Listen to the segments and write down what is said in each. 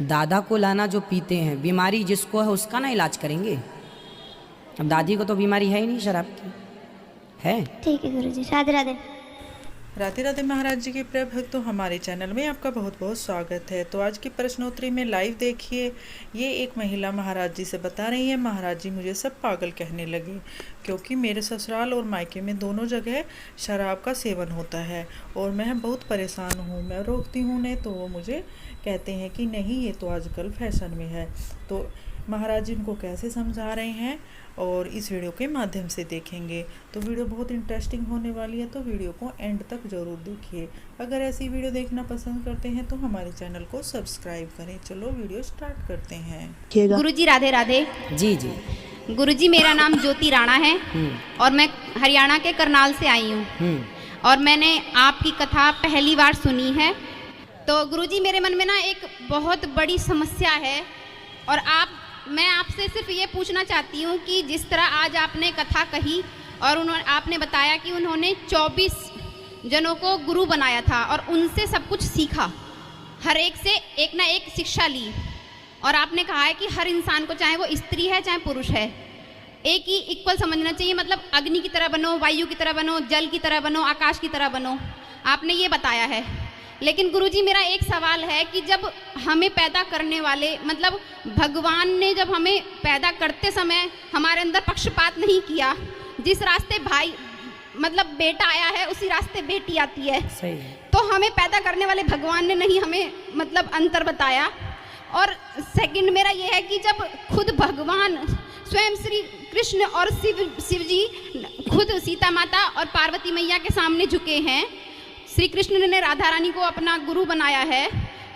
दादा को लाना जो पीते हैं, बीमारी जिसको है उसका ना इलाज करेंगे। अब दादी को तो बीमारी है ही नहीं शराब की, है। ठीक है गुरुजी, राधे राधे। राधे राधे महाराज जी के प्रिय भक्तों, हमारे चैनल में आपका बहुत बहुत स्वागत है। तो आज की प्रश्नोत्तरी में लाइव देखिए। ये एक महिला महाराज जी से बता रही है, महाराज जी मुझे सब पागल कहने लगे क्योंकि मेरे ससुराल और मायके में दोनों जगह शराब का सेवन होता है और मैं बहुत परेशान हूँ। मैं रोकती हूँ उन्हें तो वो मुझे कहते हैं कि नहीं ये तो आजकल फैशन में है। तो महाराज जी उनको कैसे समझा रहे हैं और इस वीडियो के माध्यम से देखेंगे। तो वीडियो बहुत इंटरेस्टिंग होने वाली है, तो वीडियो को एंड तक ज़रूर देखिए। अगर ऐसी वीडियो देखना पसंद करते हैं तो हमारे चैनल को सब्सक्राइब करें। चलो वीडियो स्टार्ट करते हैं। गुरुजी राधे राधे। जी जी। गुरुजी मेरा नाम ज्योति राणा है और मैं हरियाणा के करनाल से आई हूँ और मैंने आपकी कथा पहली बार सुनी है। तो गुरुजी मेरे मन में ना एक बहुत बड़ी समस्या है और मैं आपसे सिर्फ ये पूछना चाहती हूँ कि जिस तरह आज आपने कथा कही और आपने बताया कि उन्होंने 24 जनों को गुरु बनाया था और उनसे सब कुछ सीखा, हर एक से एक ना एक शिक्षा ली और आपने कहा है कि हर इंसान को, चाहे वो स्त्री है चाहे पुरुष है, एक ही इक्वल समझना चाहिए। मतलब अग्नि की तरह बनो, वायु की तरह बनो, जल की तरह बनो, आकाश की तरह बनो, आपने ये बताया है। लेकिन गुरुजी मेरा एक सवाल है कि जब हमें पैदा करने वाले, मतलब भगवान ने जब हमें पैदा करते समय हमारे अंदर पक्षपात नहीं किया, जिस रास्ते भाई मतलब बेटा आया है उसी रास्ते बेटी आती है, सही है। तो हमें पैदा करने वाले भगवान ने नहीं हमें मतलब अंतर बताया। और सेकंड मेरा ये है कि जब खुद भगवान स्वयं श्री कृष्ण और शिव जी खुद सीता माता और पार्वती मैया के सामने झुके हैं, श्री कृष्ण ने राधा रानी को अपना गुरु बनाया है,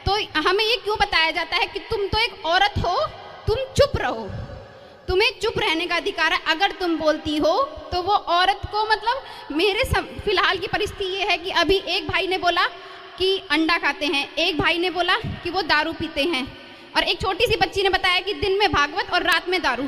तो हमें ये क्यों बताया जाता है कि तुम तो एक औरत हो, तुम चुप रहो, तुम्हें चुप रहने का अधिकार है। अगर तुम बोलती हो तो वो औरत को, मतलब मेरे फिलहाल की परिस्थिति ये है कि अभी एक भाई ने बोला कि अंडा खाते हैं, एक भाई ने बोला कि वो दारू पीते हैं और एक छोटी सी बच्ची ने बताया कि दिन में भागवत और रात में दारू।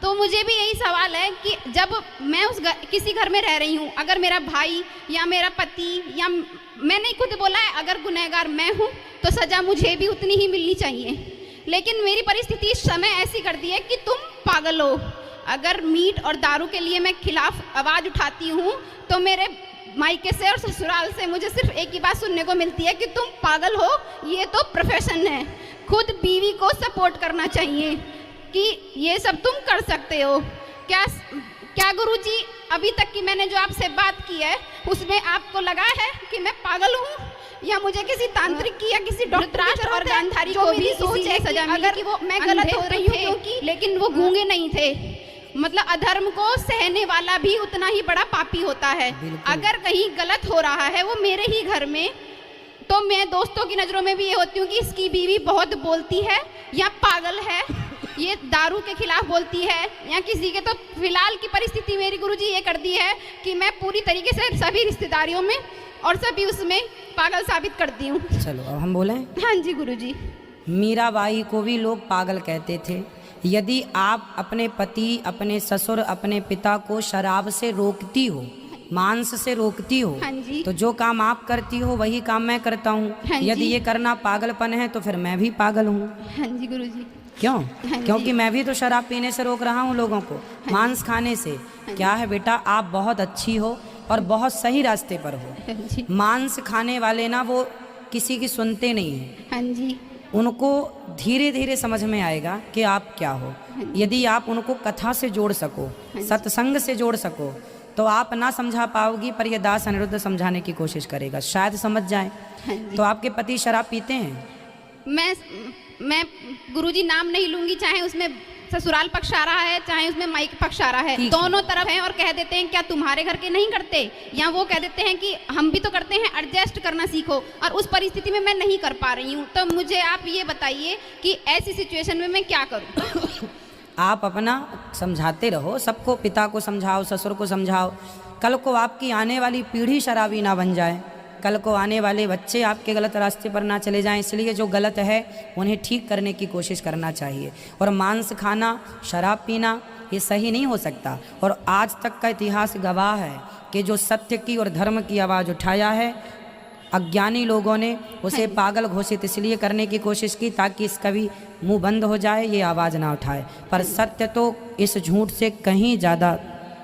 तो मुझे भी यही सवाल है कि जब मैं किसी घर में रह रही हूँ, अगर मेरा भाई या मेरा पति या मैंने खुद बोला है अगर गुनहगार मैं हूँ तो सज़ा मुझे भी उतनी ही मिलनी चाहिए। लेकिन मेरी परिस्थिति इस समय ऐसी कर दी है कि तुम पागल हो। अगर मीट और दारू के लिए मैं खिलाफ आवाज़ उठाती हूँ तो मेरे मायके से और ससुराल से मुझे सिर्फ एक ही बात सुनने को मिलती है कि तुम पागल हो, ये तो प्रोफेशन है। खुद बीवी को सपोर्ट करना चाहिए कि ये सब तुम कर सकते हो। क्या गुरुजी अभी तक की मैंने जो आपसे बात की है उसमें आपको लगा है कि मैं पागल हूँ, या मुझे किसी तांत्रिक की या किसी डॉक्टर और गांधारी को भी सोच है सजा मिली कि वो मैं गलत हो रही हूँ क्योंकि, लेकिन वो गूंगे नहीं थे। मतलब अधर्म को सहने वाला भी उतना ही बड़ा पापी होता है। अगर कहीं गलत हो रहा है वो मेरे ही घर में, तो मैं दोस्तों की नज़रों में भी ये होती हूँ कि इसकी बीवी बहुत बोलती है या पागल है, ये दारू के खिलाफ बोलती है या किसी के। तो फिलहाल की परिस्थिति मेरी गुरुजी ये कर दी है कि मैं पूरी तरीके से सभी रिश्तेदारियों में और सभी उसमें पागल साबित करती हूँ। चलो अब हम बोलें। हाँ जी गुरुजी। मीराबाई को भी लोग पागल कहते थे। यदि आप अपने पति, अपने ससुर, अपने पिता को शराब से रोकती हो, मांस से रोकती हो, हाँ जी। तो जो काम आप करती हो वही काम मैं करता हूँ। हाँ यदि जी। ये करना पागलपन है तो फिर मैं भी पागल हूँ। हाँ जी गुरुजी। क्यों? हाँ जी। क्योंकि मैं भी तो शराब पीने से रोक रहा हूँ लोगों को, मांस खाने से। क्या है बेटा, आप बहुत अच्छी हो और बहुत सही रास्ते पर हो। हाँ जी। मांस खाने वाले ना वो किसी की सुनते नहीं हैं। हाँ जी। उनको धीरे धीरे समझ में आएगा कि आप क्या हो। यदि आप उनको कथा से जोड़ सको, सत्संग से जोड़ सको, तो आप ना समझा पाओगी, पर यह दास अनिरुद्ध समझाने की कोशिश करेगा, शायद समझ जाए। हाँ जी। तो आपके पति शराब पीते हैं? मैं गुरुजी नाम नहीं लूंगी, चाहे उसमें ससुराल पक्ष आ रहा है चाहे उसमें मायके पक्ष आ रहा है, दोनों तरफ हैं और कह देते हैं क्या तुम्हारे घर के नहीं करते, या वो कह देते हैं कि हम भी तो करते हैं, एडजस्ट करना सीखो। और उस परिस्थिति में मैं नहीं कर पा रही हूँ, तो मुझे आप ये बताइए कि ऐसी सिचुएशन में मैं क्या करूँ। आप अपना समझाते रहो, सबको, पिता को समझाओ, ससुर को समझाओ। कल को आपकी आने वाली पीढ़ी शराबी ना बन जाए, कल को आने वाले बच्चे आपके गलत रास्ते पर ना चले जाएं। इसलिए जो गलत है उन्हें ठीक करने की कोशिश करना चाहिए। और मांस खाना, शराब पीना ये सही नहीं हो सकता। और आज तक का इतिहास गवाह है कि जो सत्य की और धर्म की आवाज़ उठाया है अज्ञानी लोगों ने उसे पागल घोषित इसलिए करने की कोशिश की ताकि इसका भी मुंह बंद हो जाए, ये आवाज़ ना उठाए। पर सत्य तो इस झूठ से कहीं ज़्यादा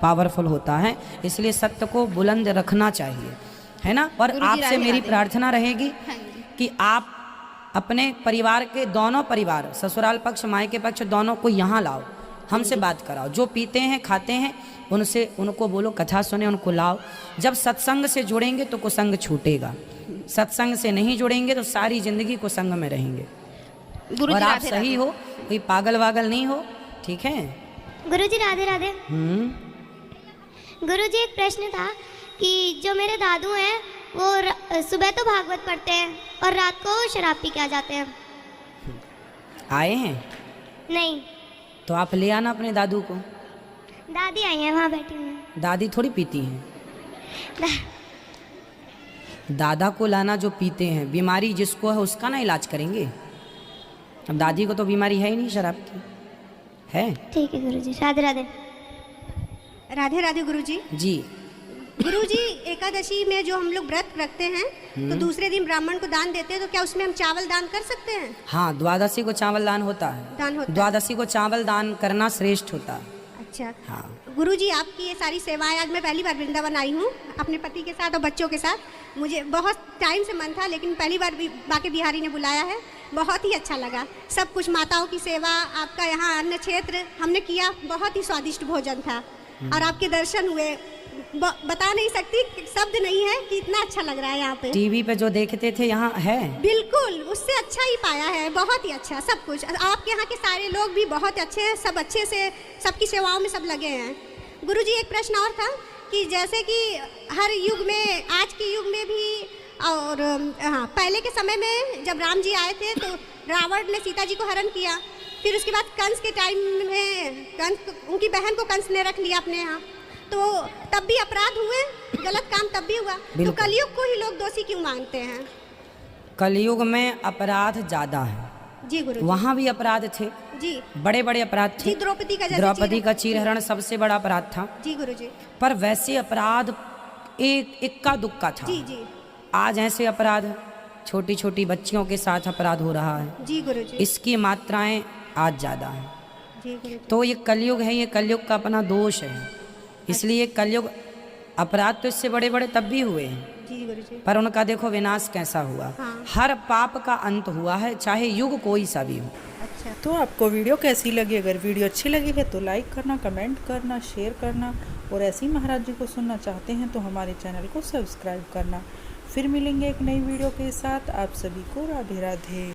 पावरफुल होता है, इसलिए सत्य को बुलंद रखना चाहिए, है ना। और गुरुजी, आपसे राधे मेरी राधे। प्रार्थना रहेगी हाँ जी। कि आप अपने परिवार के दोनों परिवार, ससुराल पक्ष मायके पक्ष दोनों को यहाँ लाओ, हमसे बात कराओ। जो पीते हैं खाते हैं उनसे उनको बोलो कथा सुने, उनको लाओ। जब सत्संग से जुड़ेंगे तो कुसंग छूटेगा, सत्संग से नहीं जुड़ेंगे तो सारी जिंदगी कुसंग में रहेंगे। गुरुजी, और आप राधे सही राधे। हो, कोई पागल वागल नहीं हो, ठीक है। गुरुजी राधे राधे। गुरुजी एक प्रश्न था कि जो मेरे दादू हैं वो सुबह तो भागवत पढ़ते हैं और रात को शराब पी के आ जाते हैं। आए हैं नहीं, तो आप ले आना अपने दादू को। दादी आई हैं, वहाँ बैठी हुई हैं। दादी थोड़ी पीती हैं, दा- दादा को लाना जो पीते हैं। बीमारी जिसको है उसका ना इलाज करेंगे। अब दादी को तो बीमारी है ही नहीं शराब की, है। ठीक है गुरुजी, राधे राधे। राधे राधे गुरुजी। जी, गुरुजी, एकादशी में जो हम लोग व्रत रखते हैं तो दूसरे दिन ब्राह्मण को दान देते हैं, तो क्या उसमें हम चावल दान कर सकते हैं? हाँ, द्वादशी को चावल दान होता है। दान होता है। द्वादशी को चावल दान करना श्रेष्ठ होता है। अच्छा। हाँ, गुरुजी, आपकी ये सारी सेवाएं, आज मैं पहली बार वृंदावन आई हूँ अपने पति के साथ और बच्चों के साथ। मुझे बहुत टाइम से मन था, लेकिन पहली बार बाके बिहारी ने बुलाया है, बहुत ही अच्छा लगा। सब कुछ माताओं की सेवा, आपका यहाँ अन्न क्षेत्र हमने किया, बहुत ही स्वादिष्ट भोजन था और आपके दर्शन हुए। बता नहीं सकती, शब्द नहीं है कि इतना अच्छा लग रहा है यहाँ पे। टीवी पे जो देखते थे यहाँ है। बिल्कुल उससे अच्छा ही पाया है, बहुत ही अच्छा सब कुछ। आपके यहाँ के सारे लोग भी बहुत अच्छे हैं, सब अच्छे से सबकी सेवाओं में सब लगे हैं। गुरुजी, एक प्रश्न और था कि जैसे कि हर युग में, आज के युग में भी और हाँ, पहले के समय में जब राम जी आए थे तो रावण ने सीता जी को हरण किया, फिर उसके बाद कंस के टाइम में उनकी बहन को कंस ने रख लिया अपने यहाँ, तो तब भी अपराध हुए, गलत काम तब भी हुआ। तो कलयुग को ही लोग दोषी क्यों मानते हैं? कलयुग में अपराध ज्यादा है। जी गुरु वहाँ भी अपराध थे, जी। बड़े बड़े अपराध थे। जी, द्रौपदी का जैसे द्रौपदी का चीरहरण सबसे बड़ा अपराध था। जी गुरु जी। पर वैसे अपराध एक इक्का दुक्का था। जी जी आज ऐसे अपराध छोटी छोटी बच्चियों के साथ अपराध हो रहा है, जी गुरु जी। इसकी मात्राएं आज ज़्यादा हैं। जी गुरु जी। तो ये कलयुग है, ये कलयुग का अपना दोष है। इसलिए कलयुग, अपराध तो इससे बड़े बड़े तब भी हुए हैं, जी गुरु जी। पर उनका देखो विनाश कैसा हुआ। हाँ। हर पाप का अंत हुआ है, चाहे युग कोई सा भी हो। अच्छा। तो आपको वीडियो कैसी लगी? अगर वीडियो अच्छी लगी है तो लाइक करना, कमेंट करना, शेयर करना, और ऐसे ही महाराज जी को सुनना चाहते हैं तो हमारे चैनल को सब्सक्राइब करना। फिर मिलेंगे एक नई वीडियो के साथ। आप सभी को राधे राधे।